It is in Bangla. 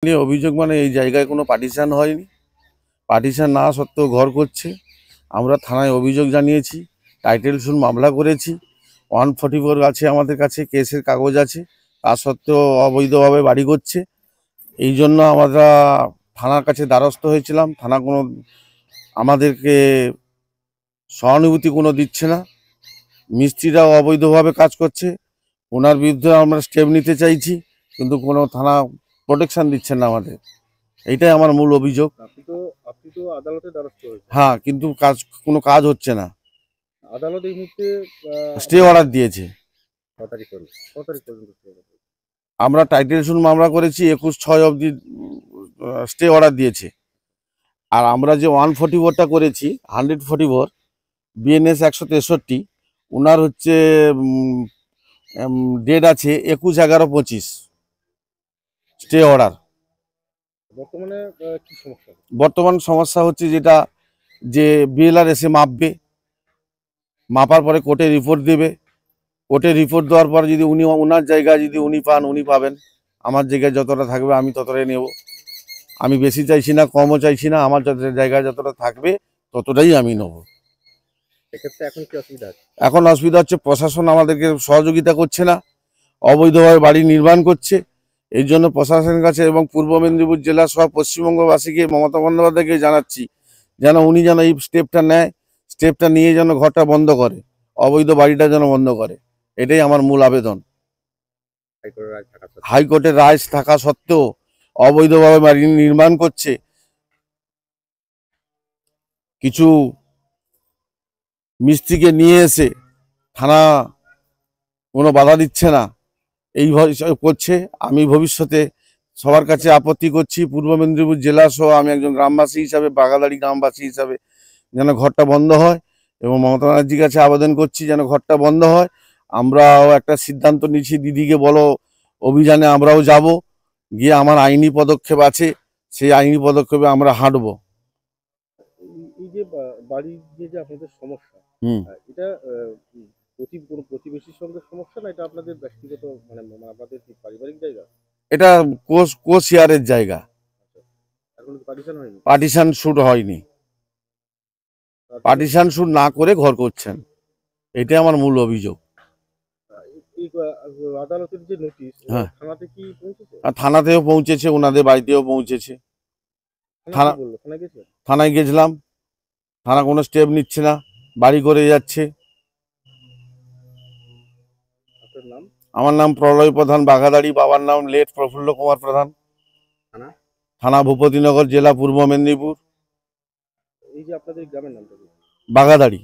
নিয়ে অভিযোগ মানে এই জায়গায় কোনো পার্টিশন হয়নি। পার্টিশন না সত্ত্বেও ঘর করছে। আমরা থানায় অভিযোগ জানিয়েছি, টাইটেল শুন মামলা করেছি, 144 আছে আমাদের কাছে, কেসের কাগজ আছে। তা সত্ত্বেও অবৈধভাবে বাড়ি করছে। এই জন্য আমরা থানার কাছে দ্বারস্থ হয়েছিলাম। থানা কোনো আমাদেরকে সহানুভূতি কোনো দিচ্ছে না। মিস্ত্রিরাও অবৈধভাবে কাজ করছে। ওনার বিরুদ্ধে আমরা স্টেপ নিতে চাইছি, কিন্তু কোনো থানা প্রোটেকশন দিচ্ছে না আমাদের। এইটাই আমার মূল অভিযোগ। আপনি তো আদালতে দ্বারস্থ হয়েছেন। হ্যাঁ, কিন্তু কোনো কাজ হচ্ছে না। আদালত এই মুহূর্তে স্টে অর্ডার দিয়েছে। ক তারিখ পর্যন্ত stay order? আমরা টাইটেল শুন মামলা করেছি, 21/6 অবধি স্টে অর্ডার দিয়েছে। আর আমরা যে 144টা করেছি, 144 বিএনএস 163, ওনার হচ্ছে ডেট আছে 21/11/25 স্টে অর্ডার। বর্তমানে কি সমস্যা? বর্তমান সমস্যা হচ্ছে যেটা, যে বিএলআর এসে মাপবে, মাপার পরে কোর্টে রিপোর্ট দেবে। কোর্টে রিপোর্ট দেওয়ার পর যদি ওনার জায়গায় যদি উনি পান, উনি পাবেন। আমার জায়গায় যতটা থাকবে আমি ততটাই নেব। আমি বেশি চাইছি না, কমও চাইছি না। আমার জায়গায় যতটা থাকবে ততটাই আমি নেব। এক্ষেত্রে এখন কি অসুবিধা আছে? এখন অসুবিধা হচ্ছে প্রশাসন আমাদেরকে সহযোগিতা করছে না, অবৈধভাবে বাড়ি নির্মাণ করছে। এই জন্য প্রশাসনের কাছে এবং পূর্ব মেদিনীপুর জেলা সহ পশ্চিমবঙ্গবাসীকে, মমতা বন্দ্যোপাধ্যায়কে জানাচ্ছি, যেন উনি যেন এই স্টেপটা নেয়। স্টেপটা নিয়ে যেন ঘরটা বন্ধ করে, অবৈধ বাড়িটা যেন বন্ধ করে। এটাই আমার মূল আবেদন। হাইকোর্টের রায় থাকা সত্ত্বেও অবৈধভাবে বাড়ি নির্মাণ করছে। কিছু মিস্ত্রিকে নিয়ে এসে থানা কোনো বাধা দিচ্ছে না, এইভাবে করছে। আমি ভবিষ্যতে সবার কাছে আপত্তি করছি, পূর্ব মেদিনীপুর জেলা সহ আমি একজন গ্রামবাসী হিসাবে, বাগাদাড়ি গ্রামবাসী হিসাবে, যেন ঘরটা বন্ধ হয়। এবং মমতা ব্যানার্জির কাছে আবেদন করছি যেন ঘরটা বন্ধ হয়। আমরাও একটা সিদ্ধান্ত নিচ্ছি, দিদিকে বলো অভিযানে আমরাও যাব, গিয়ে আমার আইনি পদক্ষেপ আছে, সেই আইনি পদক্ষেপে আমরা হাঁটবো। এই যে বাড়ির যে আপনাদের সমস্যা, হুম এটা কোনো প্রতিবেশীর সঙ্গে সমস্যা, না এটা আপনাদের ব্যক্তিগত আপনাদের কি পারিবারিক জায়গা? এটা কোশিয়ারের জায়গা। এখন পার্টিশন হয়নি? পার্টিশন শুট হয়নি। পার্টিশন শুট না করে ঘর করছেন, এটাই আমার মূল অভিযোগ। এই আদালতের যে নোটিশ, হ্যাঁ, থানাতে কি পৌঁছেছে? আর থানাতেও পৌঁছেছে, ওনাদের বাড়িতেও পৌঁছেছে। থানা থানা কি বললো? থানায় গেছে? থানায় গেছিলাম, থানা কোনো স্টেপ নিচ্ছে না, বাড়ি করে যাচ্ছে। আপনার নাম? আমার নাম প্রলয় প্রধান, বাঘাদাড়ি। বাবার নাম লেট প্রফুল্ল কুমার প্রধান। থানা? থানা ভূপতিনগর, জেলা পূর্ব মেদিনীপুর, এই যে আপনাদের গ্রামের নামটা কি? বাঘাদাড়ি।